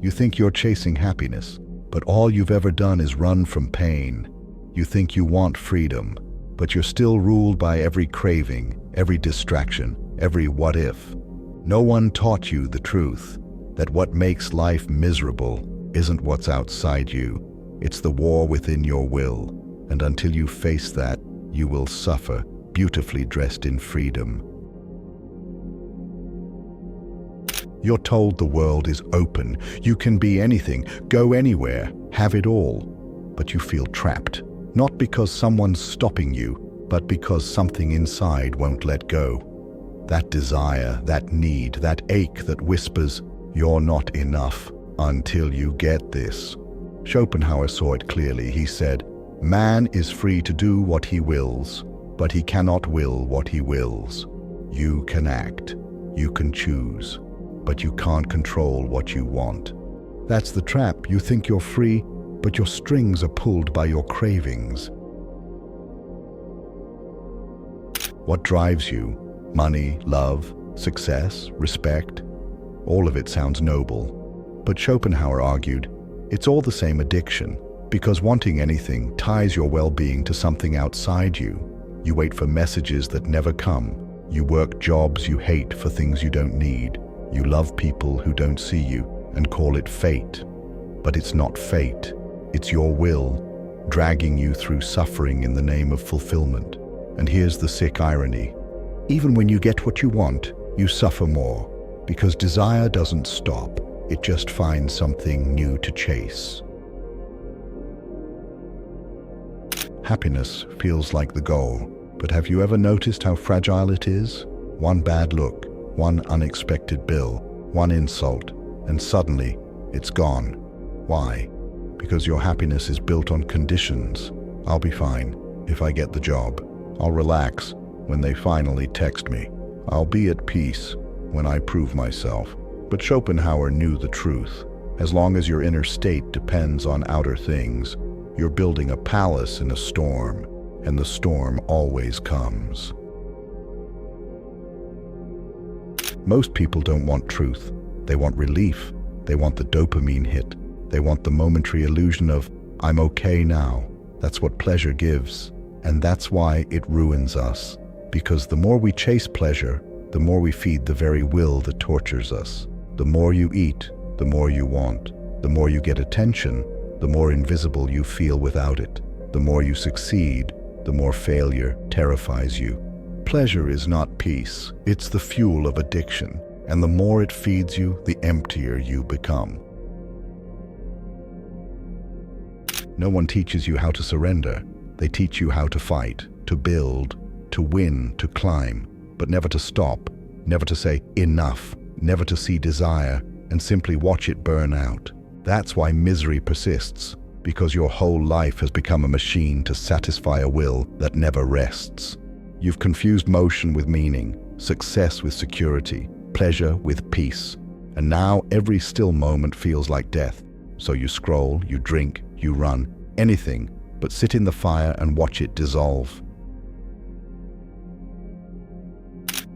You think you're chasing happiness, but all you've ever done is run from pain. You think you want freedom, but you're still ruled by every craving, every distraction, every what if. No one taught you the truth, that what makes life miserable isn't what's outside you, it's the war within your will. And until you face that, you will suffer, beautifully dressed in freedom. You're told the world is open, you can be anything, go anywhere, have it all. But you feel trapped, not because someone's stopping you, but because something inside won't let go. That desire, that need, that ache that whispers, you're not enough until you get this. Schopenhauer saw it clearly. He said, man is free to do what he wills, but he cannot will what he wills. You can act, you can choose, but you can't control what you want. That's the trap. You think you're free, but your strings are pulled by your cravings. What drives you? Money, love, success, respect? All of it sounds noble. But Schopenhauer argued, it's all the same addiction, because wanting anything ties your well-being to something outside you. You wait for messages that never come. You work jobs you hate for things you don't need. You love people who don't see you and call it fate. But it's not fate. It's your will, dragging you through suffering in the name of fulfillment. And here's the sick irony. Even when you get what you want, you suffer more, because desire doesn't stop. It just finds something new to chase. Happiness feels like the goal, but have you ever noticed how fragile it is? One bad look, one unexpected bill, one insult, and suddenly it's gone. Why? Because your happiness is built on conditions. I'll be fine if I get the job. I'll relax when they finally text me. I'll be at peace when I prove myself. But Schopenhauer knew the truth. As long as your inner state depends on outer things, you're building a palace in a storm, and the storm always comes. Most people don't want truth. They want relief. They want the dopamine hit. They want the momentary illusion of, I'm okay now. That's what pleasure gives. And that's why it ruins us. Because the more we chase pleasure, the more we feed the very will that tortures us. The more you eat, the more you want. The more you get attention, the more invisible you feel without it. The more you succeed, the more failure terrifies you. Pleasure is not peace. It's the fuel of addiction. And the more it feeds you, the emptier you become. No one teaches you how to surrender. They teach you how to fight, to build, to win, to climb, but never to stop, never to say enough, never to see desire and simply watch it burn out. That's why misery persists, because your whole life has become a machine to satisfy a will that never rests. You've confused motion with meaning, success with security, pleasure with peace, and now every still moment feels like death. So you scroll, you drink, you run, anything but sit in the fire and watch it dissolve.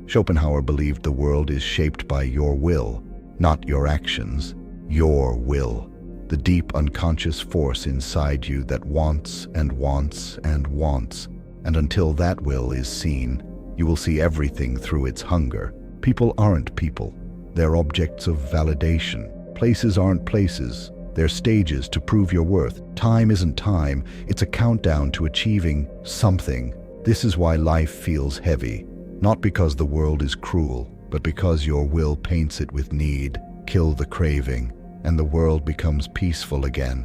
Schopenhauer believed the world is shaped by your will, not your actions. Your will, the deep unconscious force inside you that wants and wants and wants. And until that will is seen, you will see everything through its hunger. People aren't people. They're objects of validation. Places aren't places. They're stages to prove your worth. Time isn't time. It's a countdown to achieving something. This is why life feels heavy. Not because the world is cruel, but because your will paints it with need. Kill the craving, and the world becomes peaceful again.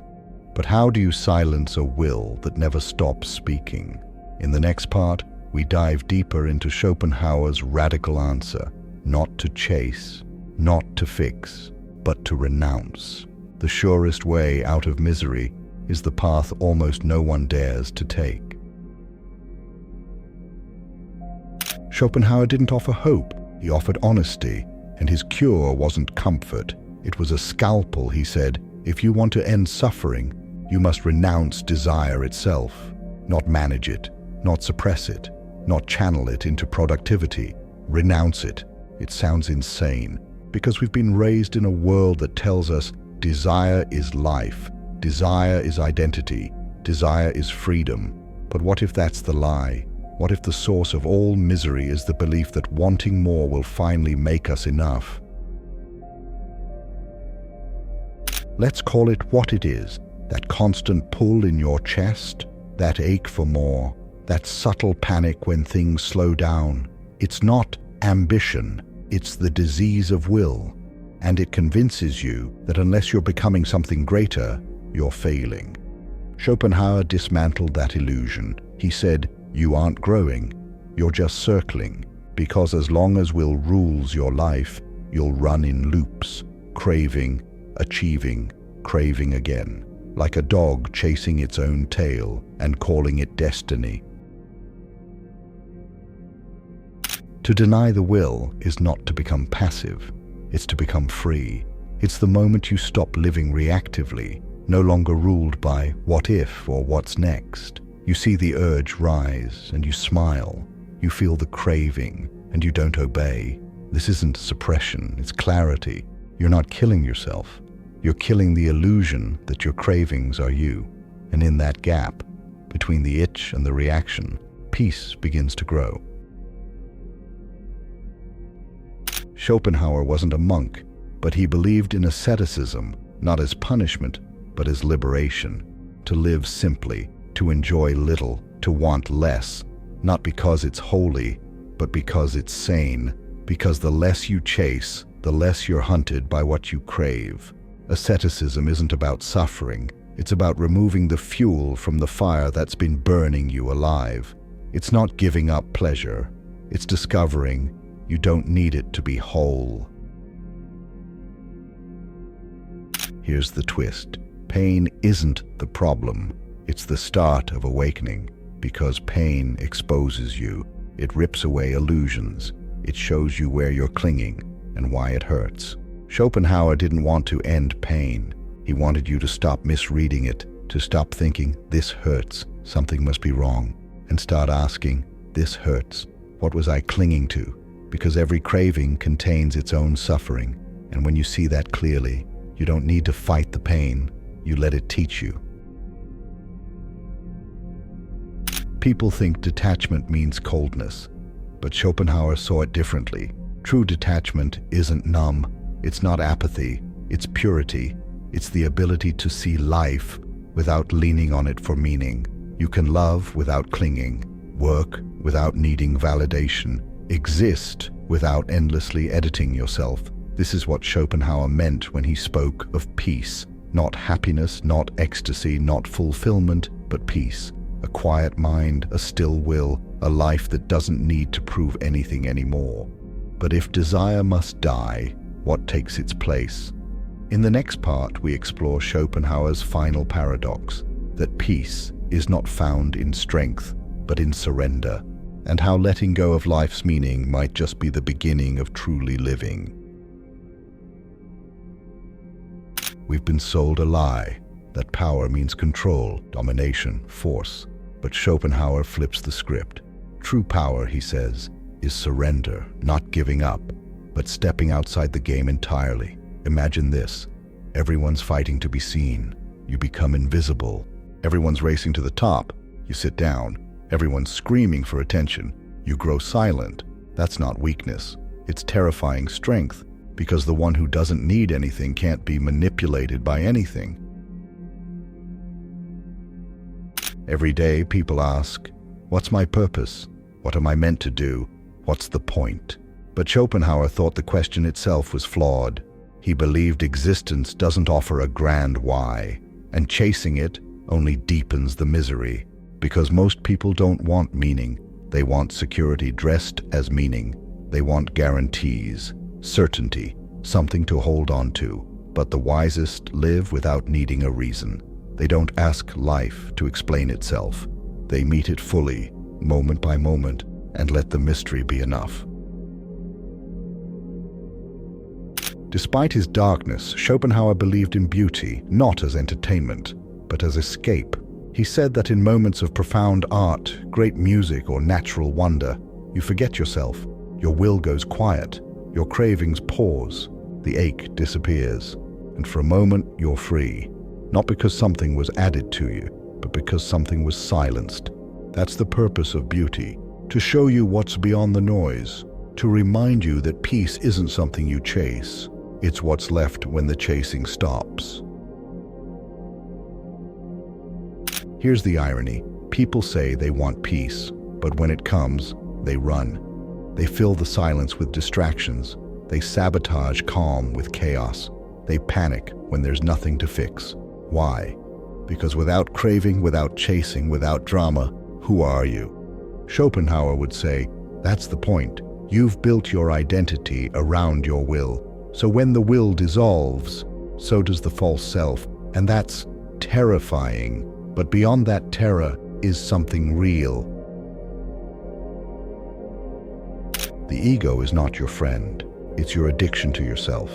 But how do you silence a will that never stops speaking? In the next part, we dive deeper into Schopenhauer's radical answer: not to chase, not to fix, but to renounce. The surest way out of misery is the path almost no one dares to take. Schopenhauer didn't offer hope, he offered honesty, and his cure wasn't comfort. It was a scalpel. He said, if you want to end suffering, you must renounce desire itself, not manage it, not suppress it, not channel it into productivity. Renounce it. It sounds insane, because we've been raised in a world that tells us Desire is life. Desire is identity. Desire is freedom. But what if that's the lie? What if the source of all misery is the belief that wanting more will finally make us enough? Let's call it what it is. That constant pull in your chest, that ache for more, that subtle panic when things slow down. It's not ambition, it's the disease of will. And it convinces you that unless you're becoming something greater, you're failing. Schopenhauer dismantled that illusion. He said, you aren't growing, you're just circling, because as long as will rules your life, you'll run in loops, craving, achieving, craving again, like a dog chasing its own tail and calling it destiny. To deny the will is not to become passive, it's to become free. It's the moment you stop living reactively, no longer ruled by what if or what's next. You see the urge rise and you smile. You feel the craving and you don't obey. This isn't suppression, it's clarity. You're not killing yourself. You're killing the illusion that your cravings are you. And in that gap, between the itch and the reaction, peace begins to grow. Schopenhauer wasn't a monk, but he believed in asceticism, not as punishment, but as liberation. To live simply, to enjoy little, to want less, not because it's holy, but because it's sane, because the less you chase, the less you're hunted by what you crave. Asceticism isn't about suffering, it's about removing the fuel from the fire that's been burning you alive. It's not giving up pleasure, it's discovering you don't need it to be whole. Here's the twist. Pain isn't the problem. It's the start of awakening, because pain exposes you. It rips away illusions. It shows you where you're clinging and why it hurts. Schopenhauer didn't want to end pain. He wanted you to stop misreading it, to stop thinking, this hurts, something must be wrong, and start asking, this hurts, what was I clinging to? Because every craving contains its own suffering, and when you see that clearly, you don't need to fight the pain, you let it teach you. People think detachment means coldness, but Schopenhauer saw it differently. True detachment isn't numb, it's not apathy, it's purity. It's the ability to see life without leaning on it for meaning. You can love without clinging, work without needing validation, exist without endlessly editing yourself. This is what Schopenhauer meant when he spoke of peace. Not happiness, not ecstasy, not fulfillment, but peace. A quiet mind, a still will, a life that doesn't need to prove anything anymore. But if desire must die, what takes its place? In the next part, we explore Schopenhauer's final paradox, that peace is not found in strength, but in surrender, and how letting go of life's meaning might just be the beginning of truly living. We've been sold a lie, that power means control, domination, force. But Schopenhauer flips the script. True power, he says, is surrender, not giving up, but stepping outside the game entirely. Imagine this. Everyone's fighting to be seen. You become invisible. Everyone's racing to the top. You sit down. Everyone's screaming for attention. You grow silent. That's not weakness. It's terrifying strength, because the one who doesn't need anything can't be manipulated by anything. Every day people ask, what's my purpose? What am I meant to do? What's the point? But Schopenhauer thought the question itself was flawed. He believed existence doesn't offer a grand why, and chasing it only deepens the misery, because most people don't want meaning. They want security dressed as meaning. They want guarantees, certainty, something to hold on to. But the wisest live without needing a reason. They don't ask life to explain itself. They meet it fully, moment by moment, and let the mystery be enough. Despite his darkness, Schopenhauer believed in beauty, not as entertainment, but as escape. He said that in moments of profound art, great music, or natural wonder, you forget yourself. Your will goes quiet. Your cravings pause. The ache disappears. and for a moment you're free. Not because something was added to you, but because something was silenced. That's the purpose of beauty, to show you what's beyond the noise, to remind you that peace isn't something you chase, it's what's left when the chasing stops. Here's the irony. People say they want peace, but when it comes, they run. They fill the silence with distractions. They sabotage calm with chaos. They panic when there's nothing to fix. Why? Because without craving, without chasing, without drama, who are you? Schopenhauer would say, that's the point. You've built your identity around your will. So when the will dissolves, so does the false self. And that's terrifying. But beyond that terror is something real. The ego is not your friend. It's your addiction to yourself,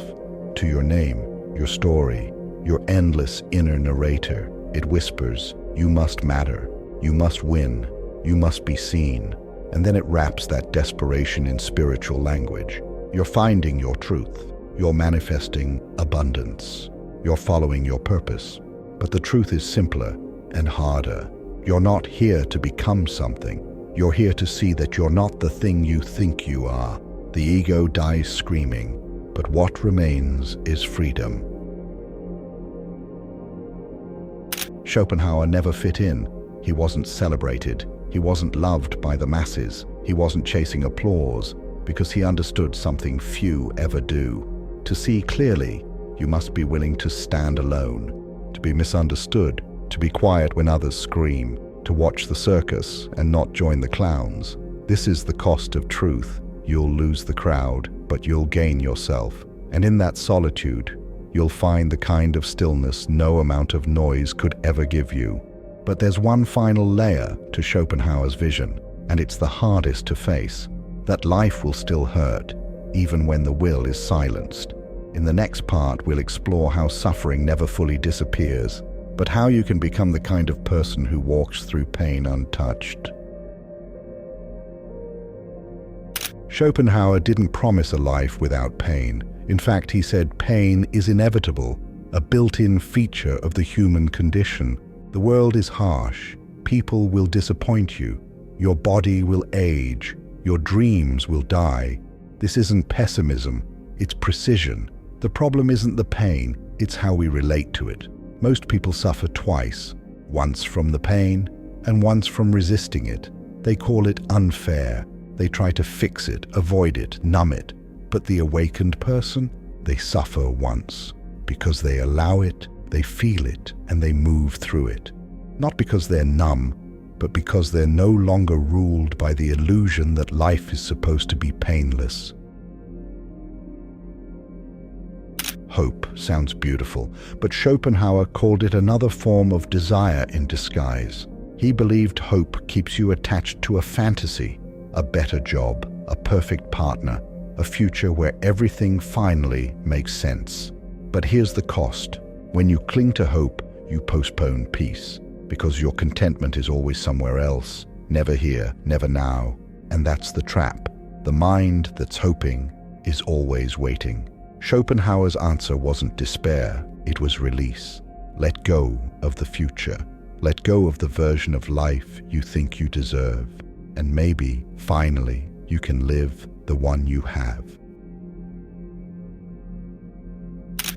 to your name, your story, your endless inner narrator. It whispers, you must matter, you must win, you must be seen. And then it wraps that desperation in spiritual language. You're finding your truth. You're manifesting abundance. You're following your purpose. But the truth is simpler and harder. You're not here to become something. You're here to see that you're not the thing you think you are. The ego dies screaming, but what remains is freedom. Schopenhauer never fit in. He wasn't celebrated. He wasn't loved by the masses. He wasn't chasing applause, because he understood something few ever do. To see clearly, you must be willing to stand alone, to be misunderstood, to be quiet when others scream, to watch the circus and not join the clowns. This is the cost of truth. You'll lose the crowd, but you'll gain yourself. And in that solitude, you'll find the kind of stillness no amount of noise could ever give you. But there's one final layer to Schopenhauer's vision, and it's the hardest to face, that life will still hurt, even when the will is silenced. In the next part, we'll explore how suffering never fully disappears, but how you can become the kind of person who walks through pain untouched. Schopenhauer didn't promise a life without pain. In fact, he said pain is inevitable, a built-in feature of the human condition. The world is harsh. People will disappoint you. Your body will age. Your dreams will die. This isn't pessimism, it's precision. The problem isn't the pain, it's how we relate to it. Most people suffer twice, once from the pain and once from resisting it. They call it unfair. They try to fix it, avoid it, numb it. But the awakened person, they suffer once because they allow it, they feel it, and they move through it. Not because they're numb, but because they're no longer ruled by the illusion that life is supposed to be painless. Hope sounds beautiful, but Schopenhauer called it another form of desire in disguise. He believed hope keeps you attached to a fantasy, a better job, a perfect partner, a future where everything finally makes sense. But here's the cost. When you cling to hope, you postpone peace, because your contentment is always somewhere else, never here, never now. And that's the trap. The mind that's hoping is always waiting. Schopenhauer's answer wasn't despair, it was release. Let go of the future. Let go of the version of life you think you deserve. And maybe, finally, you can live the one you have.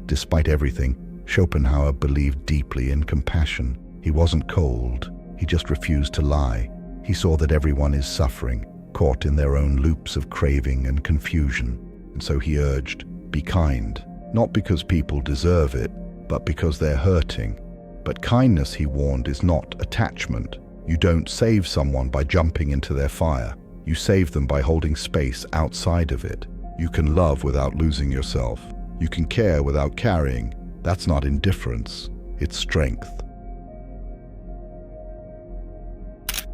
Despite everything, Schopenhauer believed deeply in compassion. He wasn't cold, he just refused to lie. He saw that everyone is suffering, caught in their own loops of craving and confusion. And so he urged, be kind, not because people deserve it, but because they're hurting. But kindness, he warned, is not attachment. You don't save someone by jumping into their fire. You save them by holding space outside of it. You can love without losing yourself. You can care without carrying. That's not indifference, it's strength.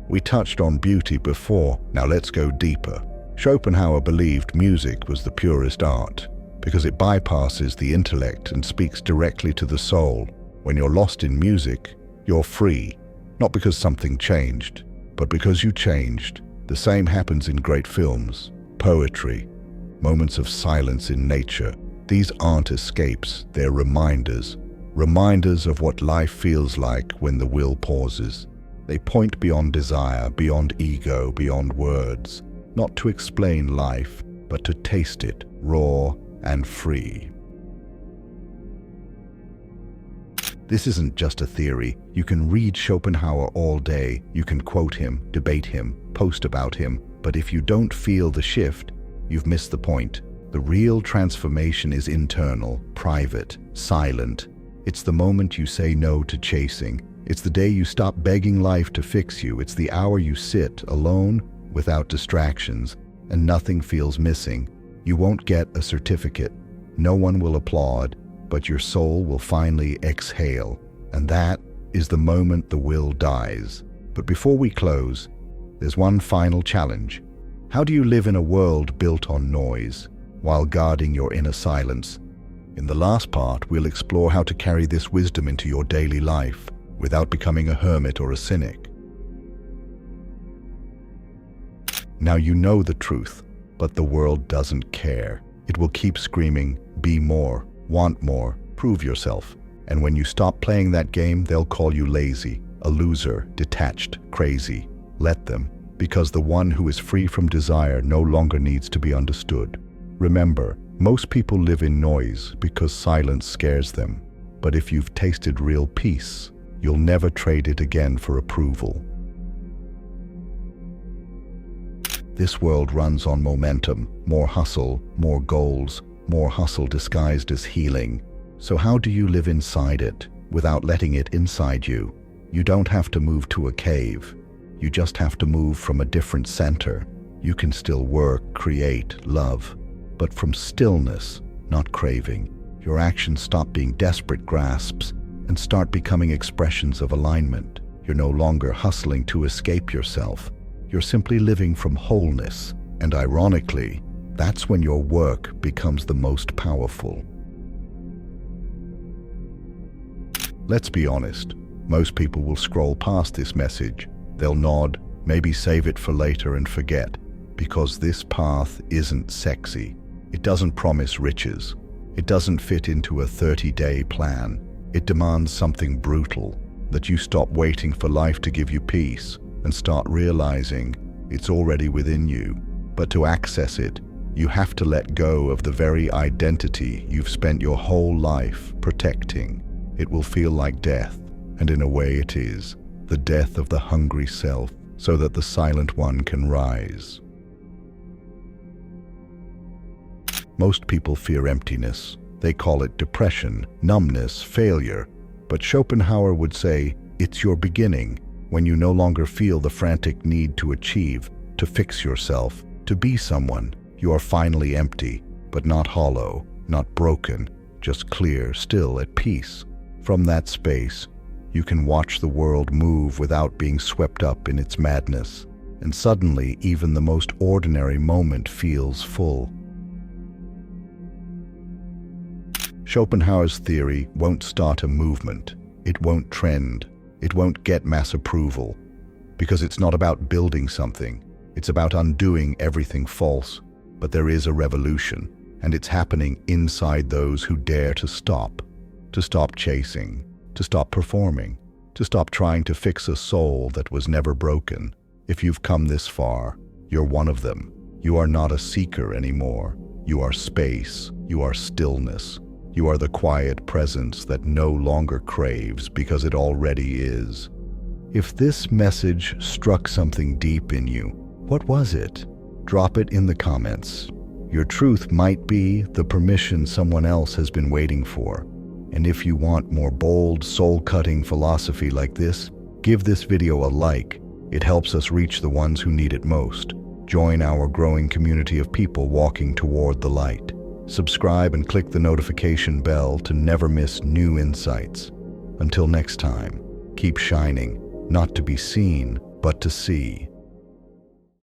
We touched on beauty before, now let's go deeper. Schopenhauer believed music was the purest art, because it bypasses the intellect and speaks directly to the soul. When you're lost in music, you're free, not because something changed, but because you changed. The same happens in great films, poetry, moments of silence in nature. These aren't escapes, they're reminders. Reminders of what life feels like when the will pauses. They point beyond desire, beyond ego, beyond words, not to explain life, but to taste it, raw and free. This isn't just a theory. You can read Schopenhauer all day, you can quote him, debate him, post about him, but if you don't feel the shift, you've missed the point. The real transformation is internal, private, silent. It's the moment you say no to chasing. It's the day you stop begging life to fix you. It's the hour you sit alone, without distractions, and nothing feels missing. You won't get a certificate. No one will applaud, but your soul will finally exhale. And that is the moment the will dies. But before we close, there's one final challenge. How do you live in a world built on noise, while guarding your inner silence? In the last part, we'll explore how to carry this wisdom into your daily life, without becoming a hermit or a cynic. Now you know the truth, but the world doesn't care. It will keep screaming, be more, want more, prove yourself. And when you stop playing that game, they'll call you lazy, a loser, detached, crazy. Let them, because the one who is free from desire no longer needs to be understood. Remember, most people live in noise because silence scares them. But if you've tasted real peace, you'll never trade it again for approval. This world runs on momentum, more hustle, more goals, more hustle disguised as healing. So how do you live inside it, without letting it inside you? You don't have to move to a cave. You just have to move from a different center. You can still work, create, love, but from stillness, not craving. Your actions stop being desperate grasps and start becoming expressions of alignment. You're no longer hustling to escape yourself. You're simply living from wholeness. And ironically, that's when your work becomes the most powerful. Let's be honest, most people will scroll past this message. They'll nod, maybe save it for later and forget, because this path isn't sexy. It doesn't promise riches. It doesn't fit into a 30-day plan. It demands something brutal, that you stop waiting for life to give you peace and start realizing it's already within you. But to access it, you have to let go of the very identity you've spent your whole life protecting. It will feel like death, and in a way it is, the death of the hungry self, so that the silent one can rise. Most people fear emptiness. They call it depression, numbness, failure. But Schopenhauer would say, it's your beginning, when you no longer feel the frantic need to achieve, to fix yourself, to be someone. You are finally empty, but not hollow, not broken, just clear, still at peace. From that space, you can watch the world move without being swept up in its madness. And suddenly, even the most ordinary moment feels full. Schopenhauer's theory won't start a movement. It won't trend. It won't get mass approval. Because it's not about building something. It's about undoing everything false. But there is a revolution, and it's happening inside those who dare to stop chasing, to stop performing, to stop trying to fix a soul that was never broken. If you've come this far, you're one of them. You are not a seeker anymore. You are space. You are stillness. You are the quiet presence that no longer craves because it already is. If this message struck something deep in you, what was it? Drop it in the comments. Your truth might be the permission someone else has been waiting for. And if you want more bold, soul-cutting philosophy like this, give this video a like. It helps us reach the ones who need it most. Join our growing community of people walking toward the light. Subscribe and click the notification bell to never miss new insights. Until next time, keep shining, not to be seen, but to see.